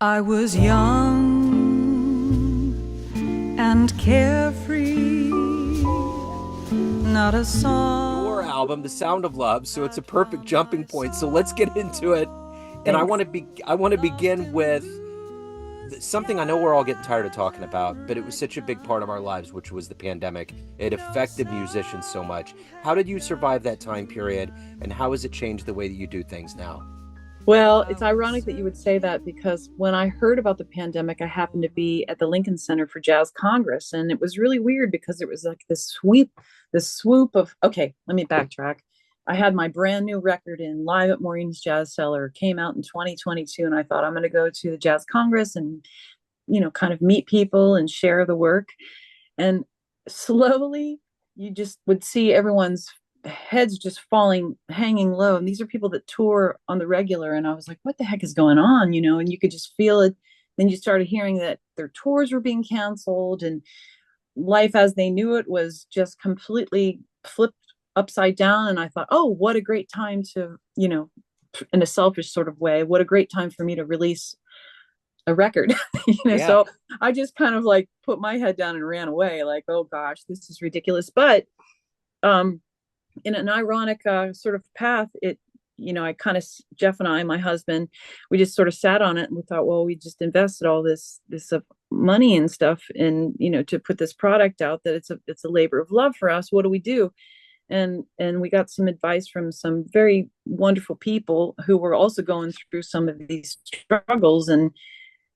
I was young and carefree, not a song. Your album, The Sound of Love, so it's a perfect jumping point. So let's get into it. And I want to begin with something I know we're all getting tired of talking about, but it was such a big part of our lives, which was the pandemic. It affected musicians so much. How did you survive that time period, and how has it changed the way that you do things now? Well, it's ironic that you would say that, because when I heard about the pandemic, I happened to be at the Lincoln Center for Jazz Congress. And it was really weird because it was like this swoop of, okay, let me backtrack. I had my brand new record in Live at Maureen's Jazz Cellar, came out in 2022. And I thought, I'm going to go to the Jazz Congress and, kind of meet people and share the work. And slowly you just would see everyone's heads just hanging low. And these are people that tour on the regular. And I was like, what the heck is going on? And you could just feel it. Then you started hearing that their tours were being canceled, and life as they knew it was just completely flipped upside down. And I thought, oh, what a great time to, in a selfish sort of way, what a great time for me to release a record. Yeah. So I just kind of like put my head down and ran away, like, oh gosh, this is ridiculous. But in an ironic sort of path, I kind of, Jeff and I, my husband, we just sort of sat on it, and we thought, well, we just invested all this money and stuff in, to put this product out, that it's a labor of love for us. What do we do? And we got some advice from some very wonderful people who were also going through some of these struggles, and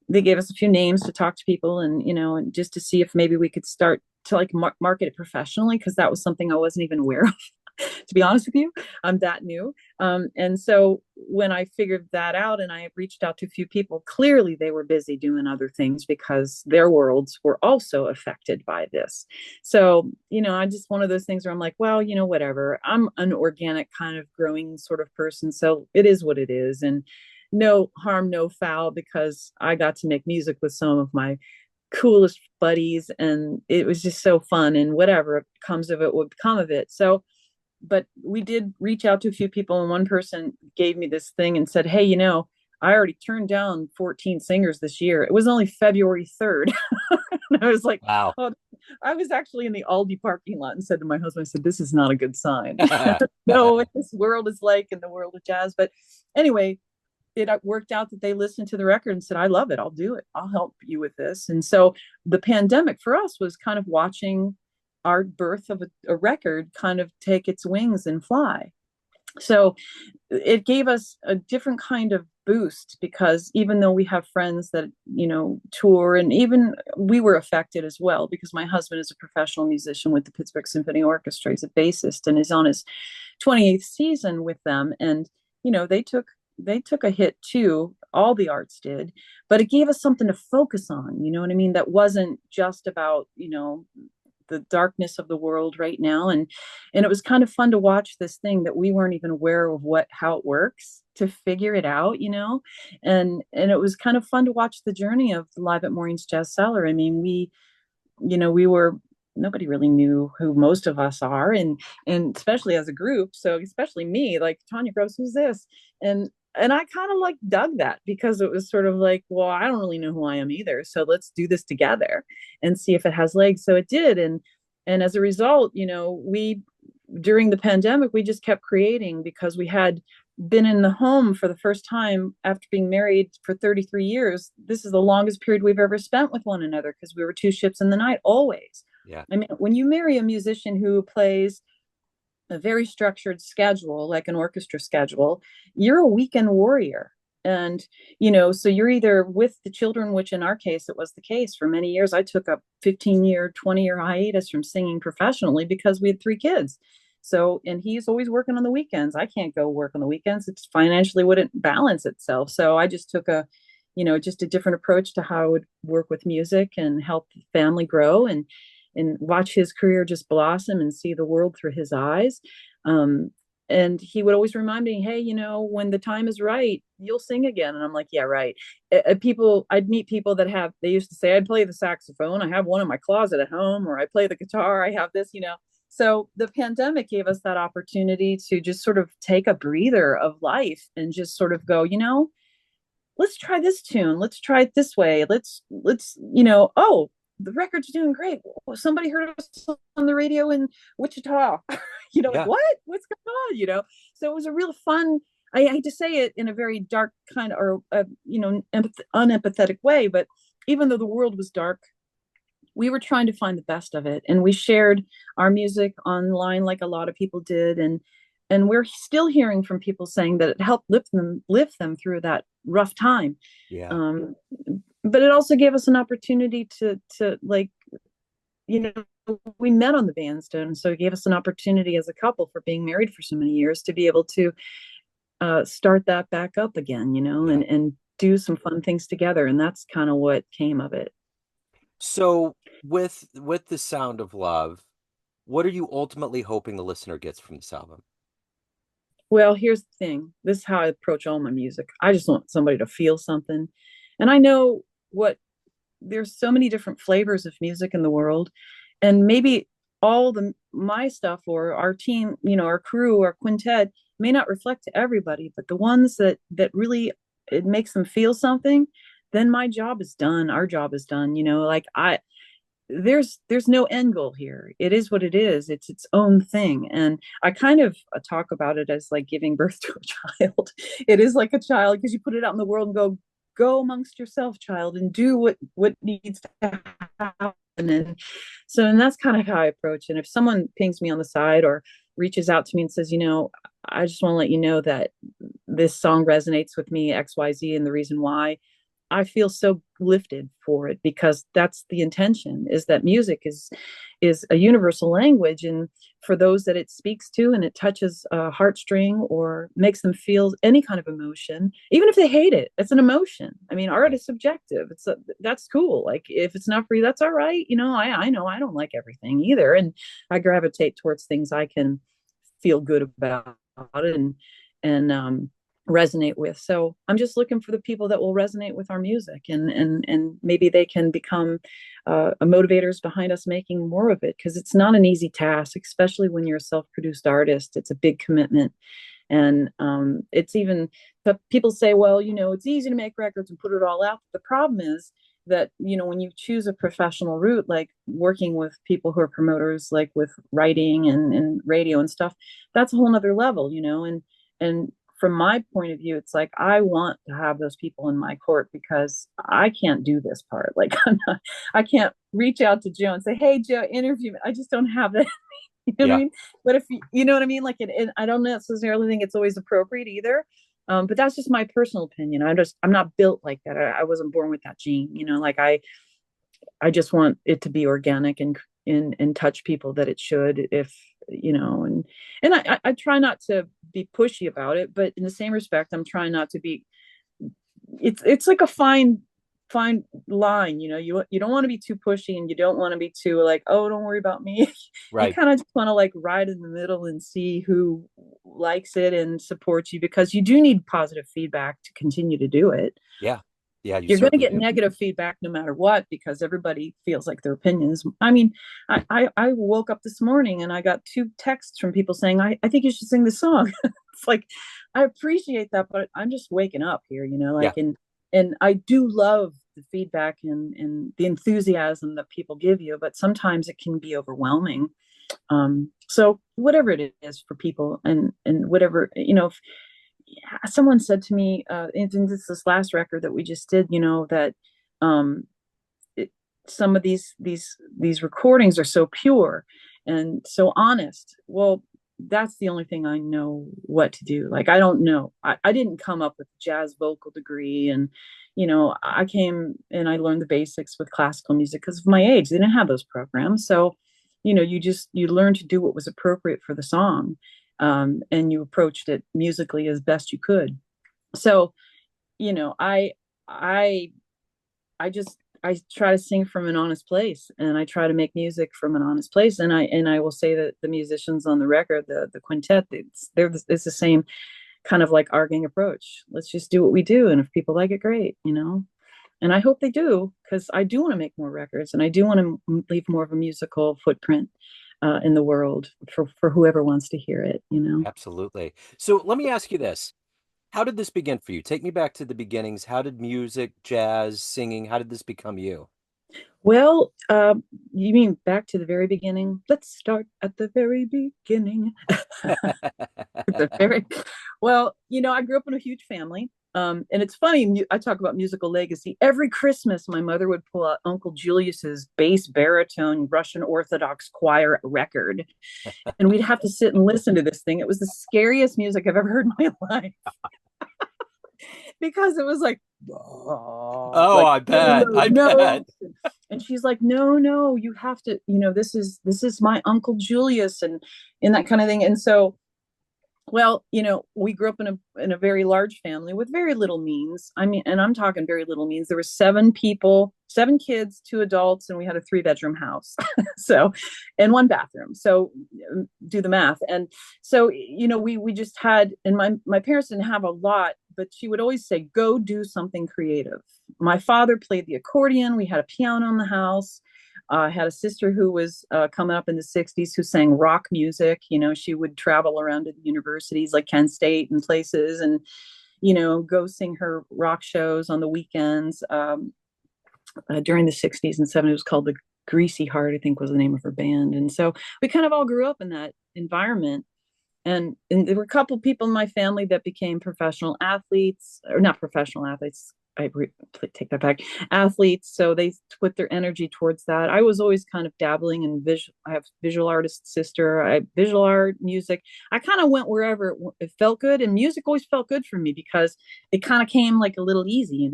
they gave us a few names to talk to people, and and just to see if maybe we could start to like market it professionally, because that was something I wasn't even aware of. To be honest with you, I'm that new. And so when I figured that out and I reached out to a few people, clearly they were busy doing other things because their worlds were also affected by this. So, I just, one of those things where I'm like, well, whatever. I'm an organic kind of growing sort of person. So it is what it is. And no harm, no foul, because I got to make music with some of my coolest buddies, and it was just so fun, and whatever comes of it would come of it. So, but we did reach out to a few people, and one person gave me this thing and said, hey, I already turned down 14 singers this year. It was only February 3rd. And I was like, wow. Oh, I was actually in the Aldi parking lot and said to my husband, I said, this is not a good sign. No, what this world is like in the world of jazz. But anyway, it worked out that they listened to the record and said, I love it. I'll do it. I'll help you with this. And so the pandemic for us was kind of watching our birth of a record kind of take its wings and fly. So it gave us a different kind of boost, because even though we have friends that, tour, and even we were affected as well, because my husband is a professional musician with the Pittsburgh Symphony Orchestra. He's a bassist and is on his 28th season with them. And, they took a hit too. All the arts did, but it gave us something to focus on. You know what I mean? That wasn't just about, the darkness of the world right now. And it was kind of fun to watch this thing that we weren't even aware of how it works, to figure it out, and it was kind of fun to watch the journey of Live at Maureen's Jazz Cellar. I mean, nobody really knew who most of us are, and especially as a group. So especially me, like, Tania Grubbs, who's this? And I kind of like dug that, because it was sort of like, well, I don't really know who I am either. So let's do this together and see if it has legs. So it did. And as a result, we, during the pandemic, we just kept creating, because we had been in the home for the first time after being married for 33 years. This is the longest period we've ever spent with one another, because we were two ships in the night always. Yeah. I mean, when you marry a musician who plays a very structured schedule, like an orchestra schedule, you're a weekend warrior. And, so you're either with the children, which in our case, it was the case for many years. I took a 15-year, 20-year hiatus from singing professionally because we had 3 kids. So, and he's always working on the weekends. I can't go work on the weekends. It's financially wouldn't balance itself. So I just took just a different approach to how I would work with music and help the family grow, and watch his career just blossom and see the world through his eyes. And he would always remind me, hey, when the time is right, you'll sing again. And I'm like, yeah, right. I'd meet people they used to say, I'd play the saxophone. I have one in my closet at home, or I play the guitar. I have this, So the pandemic gave us that opportunity to just sort of take a breather of life and just sort of go, let's try this tune, let's try it this way, let's oh, the record's doing great. Somebody heard us on the radio in Wichita. Like, Yeah. what's going on, so it was a real fun. I hate to say it in a very dark kind of, or unempathetic way, but even though the world was dark, we were trying to find the best of it, and we shared our music online like a lot of people did, and we're still hearing from people saying that it helped lift them through that rough time. Yeah. um, but it also gave us an opportunity to like, you know we met on the bandstand, so it gave us an opportunity as a couple, for being married for so many years, to be able to start that back up again, Yeah. and do some fun things together, and that's kind of what came of it. So with the Sound of Love, what are you ultimately hoping the listener gets from this album? Well, here's the thing. This is how I approach all my music. I just want somebody to feel something. And I know what there's so many different flavors of music in the world. And maybe all the my stuff, or our team, our crew, our quintet, may not reflect to everybody, but the ones that really, it makes them feel something, then my job is done. Our job is done. Like, there's no end goal here. It is what it is. It's its own thing. And I kind of talk about it as like giving birth to a child. It is like a child, because you put it out in the world and go amongst yourself, child, and do what needs to happen. And that's kind of how I approach. And if someone pings me on the side or reaches out to me and says, I just want to let you know that this song resonates with me, XYZ, and the reason why, I feel so lifted for it, because that's the intention, is that music is a universal language, and for those that it speaks to, and it touches a heartstring or makes them feel any kind of emotion, even if they hate it, it's an emotion. I mean, art is subjective. That's cool. Like, if it's not for you, that's all right. I know I don't like everything either, and I gravitate towards things I can feel good about, and resonate with. So I'm just looking for the people that will resonate with our music, and maybe they can become motivators behind us making more of it, because it's not an easy task, especially when you're a self-produced artist. It's a big commitment. And it's even, people say, well, it's easy to make records and put it all out. The problem is that, when you choose a professional route, like working with people who are promoters, like with writing and radio and stuff, that's a whole nother level, and from my point of view, it's like, I want to have those people in my court, because I can't do this part. Like, I can't reach out to Joe and say, hey, Joe, interview me. I just don't have that. You know what I Yeah. mean? But if you know what I mean, like, I don't necessarily think it's always appropriate either. But that's just my personal opinion. I'm not built like that. I wasn't born with that gene. Like, I just want it to be organic and touch people that it should, if and I try not to be pushy about it, but in the same respect, I'm trying not to be. It's like a fine line. You don't want to be too pushy, and you don't want to be too like, oh, don't worry about me. You Right. kind of just want to like ride in the middle and see who likes it and supports you, because you do need positive feedback to continue to do it. Yeah. Yeah, you You're going to certainly get do. negative feedback no matter what, because everybody feels like their opinions. I mean, I woke up this morning and I got 2 texts from people saying, I think you should sing this song. It's like, I appreciate that, but I'm just waking up here, Yeah. like, and I do love the feedback and the enthusiasm that people give you, but sometimes it can be overwhelming. So whatever it is for people, and whatever, someone said to me, in this last record that we just did, that um, some of these recordings are so pure and so honest. Well, that's the only thing I know what to do. Like, I don't know. I didn't come up with a jazz vocal degree, and I came and I learned the basics with classical music because of my age. They didn't have those programs, so you learn to do what was appropriate for the song. And you approached it musically as best you could. So, you know, I I I try to sing from an honest place, and I try to make music from an honest place. And I will say that the musicians on the record, the quintet, it's the same kind of like arguing approach. Let's just do what we do, and if people like it, great. And I hope they do, because I do want to make more records, and I do want to leave more of a musical footprint in the world for whoever wants to hear it. Absolutely. So let me ask you this. How did this begin for you? Take me back to the beginnings. How did music, jazz, singing, how did this become you? Well, you mean back to the very beginning? Let's start at the very beginning. The very well, I grew up in a huge family. And it's funny, I talk about musical legacy. Every Christmas, my mother would pull out Uncle Julius's bass baritone Russian Orthodox choir record, and we'd have to sit and listen to this thing. It was the scariest music I've ever heard in my life because it was like, Oh, like I bet. I bet. and she's like, no, you have to, this is my Uncle Julius, and that kind of thing. And so, well, we grew up in a very large family with very little means. I mean, and I'm talking very little means. There were 7 people, 7 kids, 2 adults, and we had a 3-bedroom house. So, and 1 bathroom. So do the math. And so, we just had, and my parents didn't have a lot, but she would always say, go do something creative. My father played the accordion. We had a piano in the house. I had a sister who was coming up in the 60s who sang rock music. She would travel around to the universities like Kent State and places and, go sing her rock shows on the weekends. During the 60s and 70s, it was called the Greasy Heart, I think was the name of her band. And so we kind of all grew up in that environment. And there were a couple people in my family that became professional athletes, or not professional athletes. Take that back. Athletes. So they put their energy towards that. I was always kind of dabbling in visual. I have visual artist sister. Visual art, music. I kind of went wherever it felt good, and music always felt good for me because it kind of came like a little easy,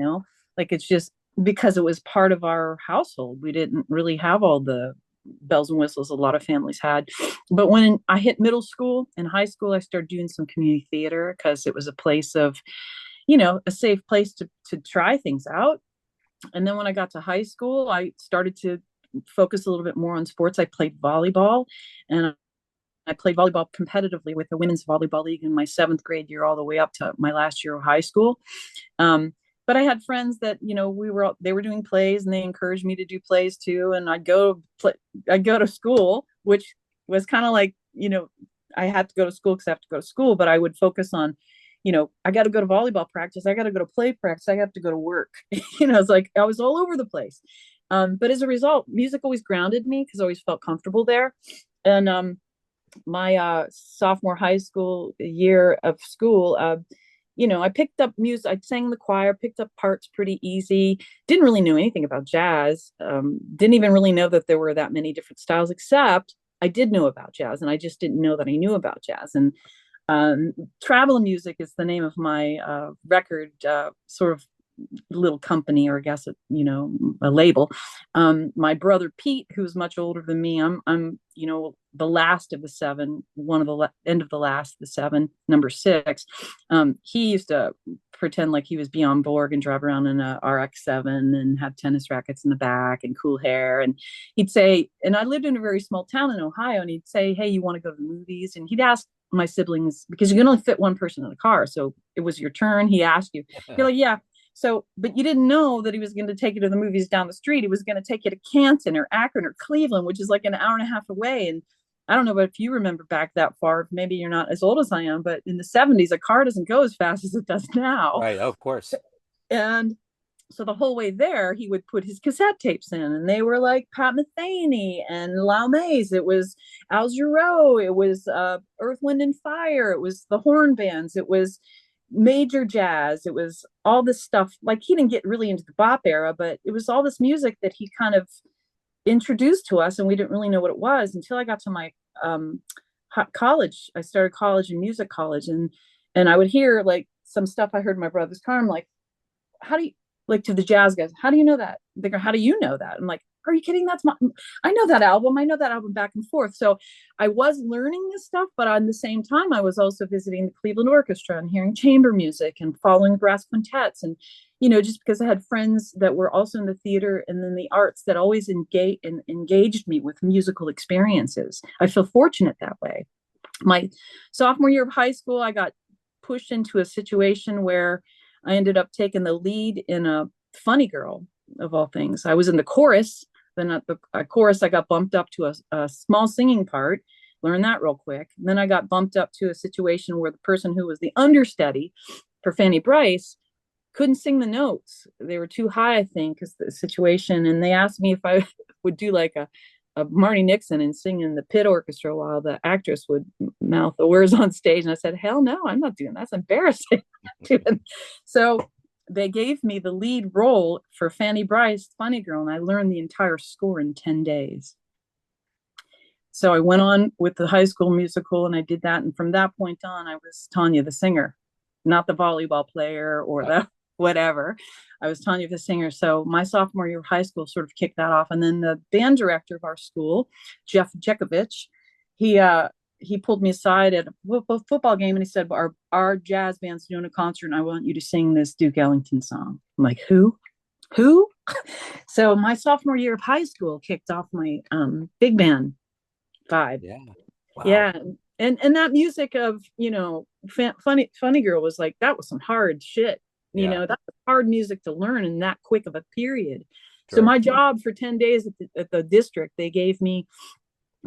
like it's just because it was part of our household. We didn't really have all the bells and whistles a lot of families had. But when I hit middle school and high school, I started doing some community theater because it was a place of, a safe place to try things out. And then when I got to high school, I started to focus a little bit more on sports. I played volleyball, and I played volleyball competitively with the women's volleyball league in my 7th grade year, all the way up to my last year of high school. But I had friends that, they were doing plays, and they encouraged me to do plays too. And I'd go to school, which was kind of like, I had to go to school because I have to go to school, but I would focus on, I got to go to volleyball practice. I got to go to play practice. I have to go to work. It's like I was all over the place. But as a result, music always grounded me because I always felt comfortable there. And my sophomore high school year of school, I picked up music. I sang in the choir, picked up parts pretty easy. Didn't really know anything about jazz. Didn't even really know that there were that many different styles, except I did know about jazz, and I just didn't know that I knew about jazz. And Travel Music is the name of my record sort of little company, or I guess a label. My brother Pete, who's much older than me, I'm the last of the 7, one of the end of the last, the 7, number 6. He used to pretend like he was Bjorn Borg and drive around in a RX-7 and have tennis rackets in the back and cool hair. And he'd say, and I lived in a very small town in Ohio, and he'd say, hey, you want to go to the movies? And he'd ask my siblings, because you can only fit one person in the car. So it was your turn. He asked you, you're like, yeah. So, but you didn't know that he was going to take you to the movies down the street. He was going to take you to Canton or Akron or Cleveland, which is like an hour and a half away. And I don't know if you remember back that far. Maybe you're not as old as I am, but in the 70s, a car doesn't go as fast as it does now. Right. Oh, of course. And so the whole way there, he would put his cassette tapes in, and they were like Pat Metheny and Lau Mays. It was Al Jarreau. It was Earth, Wind and Fire. It was the horn bands. It was major jazz. It was all this stuff. Like, he didn't get really into the bop era, but it was all this music that he kind of introduced to us, and we didn't really know what it was until I got to my college. I started college and music college, and I would hear like some stuff I heard in my brother's car. I'm like, how do you, like, to the jazz guys, how do you know that? They go, how do you know that? I'm like, are you kidding? I know that album. I know that album back and forth. So I was learning this stuff, but on the same time, I was also visiting the Cleveland Orchestra and hearing chamber music and following brass quintets. And, just because I had friends that were also in the theater and in the arts that always engaged me with musical experiences. I feel fortunate that way. My sophomore year of high school, I got pushed into a situation where I ended up taking the lead in a Funny Girl, of all things. I was in the chorus. Then at the chorus, I got bumped up to a small singing part, learned that real quick. And then I got bumped up to a situation where the person who was the understudy for Fanny Bryce, couldn't sing the notes. They were too high, I think, because the situation. And they asked me if I would do like a Marty Nixon and sing in the pit orchestra while the actress would mouth the words on stage. And I said, hell no, I'm not doing that. That's embarrassing. So they gave me the lead role for Fanny Bryce, Funny Girl, and I learned the entire score in 10 days. So I went on with the High School Musical and I did that. And from that point on, I was Tania the singer, not the volleyball player or the whatever. I was Tania the singer. So my sophomore year of high school sort of kicked that off. And then the band director of our school, Jeff Jekovich, he pulled me aside at a football game and he said, our jazz band's doing a concert and I want you to sing this Duke Ellington song. I'm like, who? So my sophomore year of high school kicked off my big band vibe. Yeah. Wow. Yeah. And that music of, Funny Girl was like, that was some hard shit. That was hard music to learn in that quick of a period. Sure. So my job for 10 days at the district, they gave me,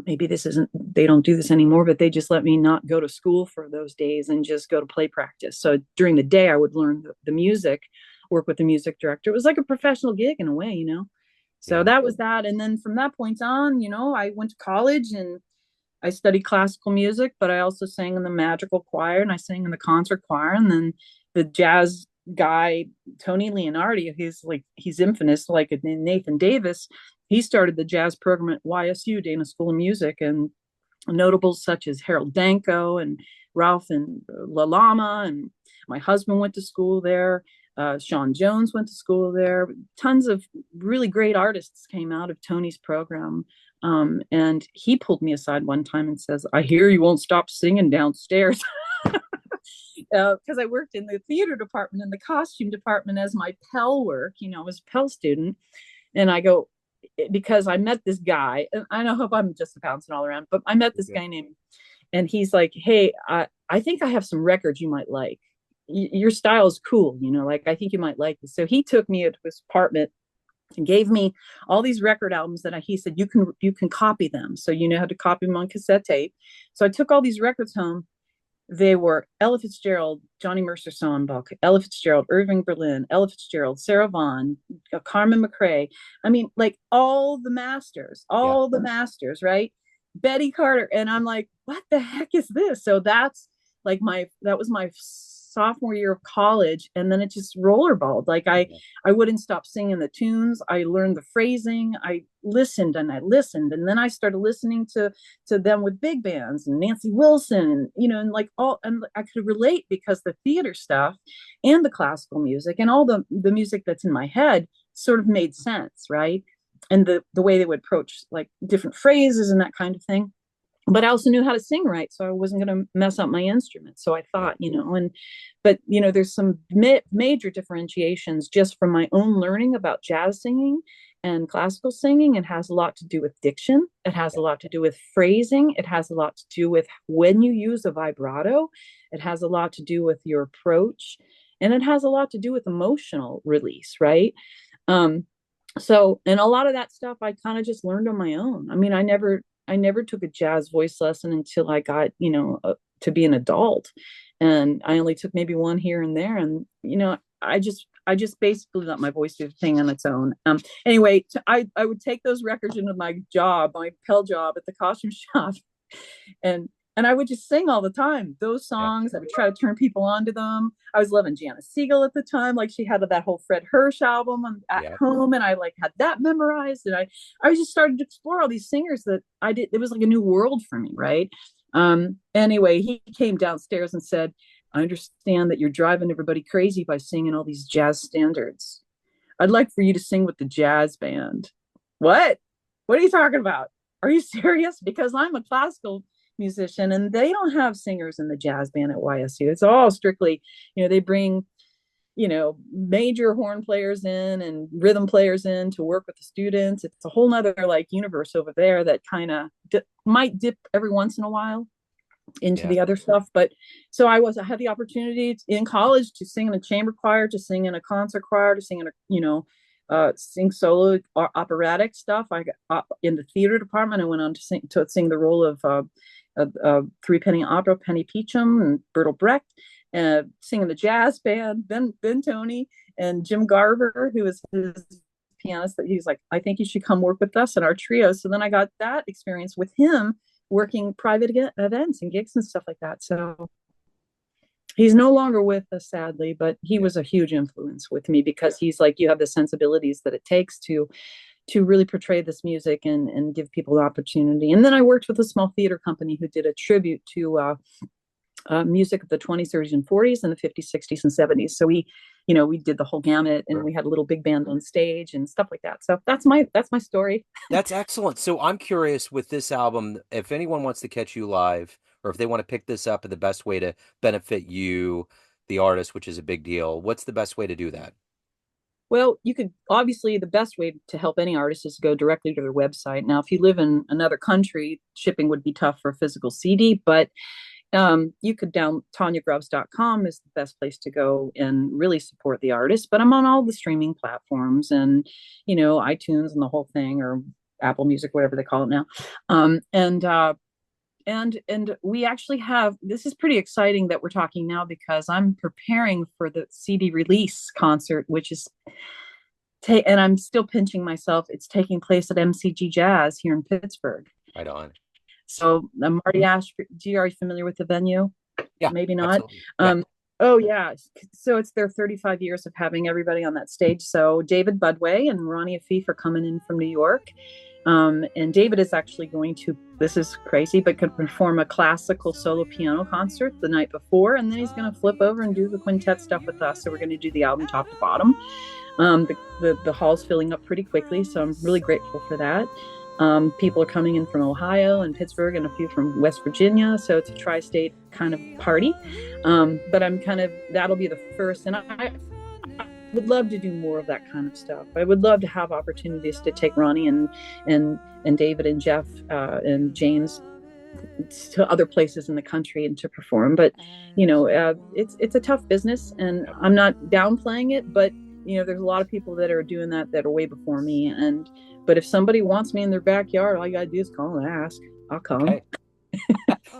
maybe they don't do this anymore, but they just let me not go to school for those days and just go to play practice. So during the day I would learn the music, work with the music director. It was like a professional gig in a way, So that was that. And then from that point on, I went to college and I studied classical music, but I also sang in the magical choir and I sang in the concert choir. And then the jazz guy, Tony Leonardi, he's infamous, like Nathan Davis. He started the jazz program at YSU, Dana School of Music, and notables such as Harold Danko and Ralph and Lalama. And my husband went to school there. Sean Jones went to school there. Tons of really great artists came out of Tony's program. And he pulled me aside one time and says, I hear you won't stop singing downstairs. Because I worked in the theater department and the costume department as my Pell work, I was a Pell student. And I go, because I met this guy, and I hope I'm just bouncing all around, but I met this guy named, and he's like, hey, I think I have some records you might like. Your style is cool, I think you might like this. So he took me to his apartment and gave me all these record albums that he said, you can copy them. So you know how to copy them on cassette tape. So I took all these records home. They were Ella Fitzgerald, Johnny Mercer Songbook, Ella Fitzgerald, Irving Berlin, Ella Fitzgerald, Sarah Vaughan, Carmen McRae. I mean, like all the masters, right? Betty Carter. And I'm like, what the heck is this? So that was my sophomore year of college, and then it just rollerballed. Like I wouldn't stop singing the tunes. I learned the phrasing. I listened, and then I started listening to them with big bands and Nancy Wilson, and and I could relate because the theater stuff and the classical music and all the music that's in my head sort of made sense, right? And the way they would approach like different phrases and that kind of thing. But I also knew how to sing right, so I wasn't going to mess up my instrument. So I thought, but there's some major differentiations just from my own learning about jazz singing and classical singing. It has a lot to do with diction. It has a lot to do with phrasing. It has a lot to do with when you use a vibrato. It has a lot to do with your approach, and it has a lot to do with emotional release, right? So, and a lot of that stuff I kind of just learned on my own. I mean, I never took a jazz voice lesson until I got, to be an adult. And I only took maybe one here and there. And, I just basically let my voice do the thing on its own. Anyway, I would take those records into my Pell job at the costume shop. And I would just sing all the time, those songs. I would try to turn people on to them. I was loving Janice Siegel at the time. Like she had that whole Fred Hirsch album at home. And I had that memorized. And I just started to explore all these singers that I did. It was like a new world for me. Right. Anyway, he came downstairs and said, I understand that you're driving everybody crazy by singing all these jazz standards. I'd like for you to sing with the jazz band. What are you talking about? Are you serious? Because I'm a classical musician and they don't have singers in the jazz band at YSU. It's all strictly, they bring, major horn players in and rhythm players in to work with the students. It's a whole nother universe over there that kind of might dip every once in a while into the other stuff. But so I had the opportunity in college to sing in a chamber choir, to sing in a concert choir, to sing in a sing solo or operatic stuff. I got in the theater department. I went on to sing the role of Three Penny Opera, Penny Peachum and Bertolt Brecht. singing the jazz band. Then Tony and Jim Garver, who was his pianist, that he's like, I think you should come work with us in our trio. So then I got that experience with him working private events and gigs and stuff like that. So he's no longer with us, sadly, but he was a huge influence with me, because he's like, you have the sensibilities that it takes to really portray this music and give people the opportunity. And then I worked with a small theater company who did a tribute to music of the 20s, 30s, and 40s, and the 50s, 60s, and 70s. So we did the whole gamut, and we had a little big band on stage and stuff like that. So that's my story. That's excellent. So I'm curious with this album, if anyone wants to catch you live, or if they want to pick this up, and the best way to benefit you, the artist, which is a big deal, what's the best way to do that? Well, you could, obviously, the best way to help any artist is to go directly to their website. Now, if you live in another country, shipping would be tough for a physical CD, but you could TaniaGrubbs.com is the best place to go and really support the artist. But I'm on all the streaming platforms, and iTunes and the whole thing, or Apple Music, whatever they call it now. And we actually have, this is pretty exciting that we're talking now, because I'm preparing for the CD release concert, which is and I'm still pinching myself. It's taking place at MCG Jazz here in Pittsburgh. Right on. So Marty Ashby, are you familiar with the venue? Yeah, maybe not. Yeah. Oh yeah. So it's their 35 years of having everybody on that stage. So David Budway and Ronnie Afif are coming in from New York. And David is actually going to, this is crazy, but could perform a classical solo piano concert the night before. And then he's going to flip over and do the quintet stuff with us. So we're going to do the album top to bottom. The hall's filling up pretty quickly. So I'm really grateful for that. People are coming in from Ohio and Pittsburgh, and a few from West Virginia. So it's a tri-state kind of party. But that'll be the first. And I would love to do more of that kind of stuff. I would love to have opportunities to take Ronnie and David and Jeff and James to other places in the country and to perform. But it's a tough business, and I'm not downplaying it, but there's a lot of people that are doing that are way before me. But if somebody wants me in their backyard, all you gotta do is call and ask. I'll come. Okay.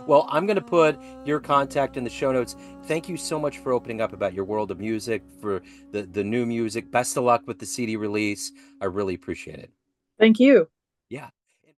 Well, I'm going to put your contact in the show notes. Thank you so much for opening up about your world of music, for the new music. Best of luck with the CD release. I really appreciate it. Thank you.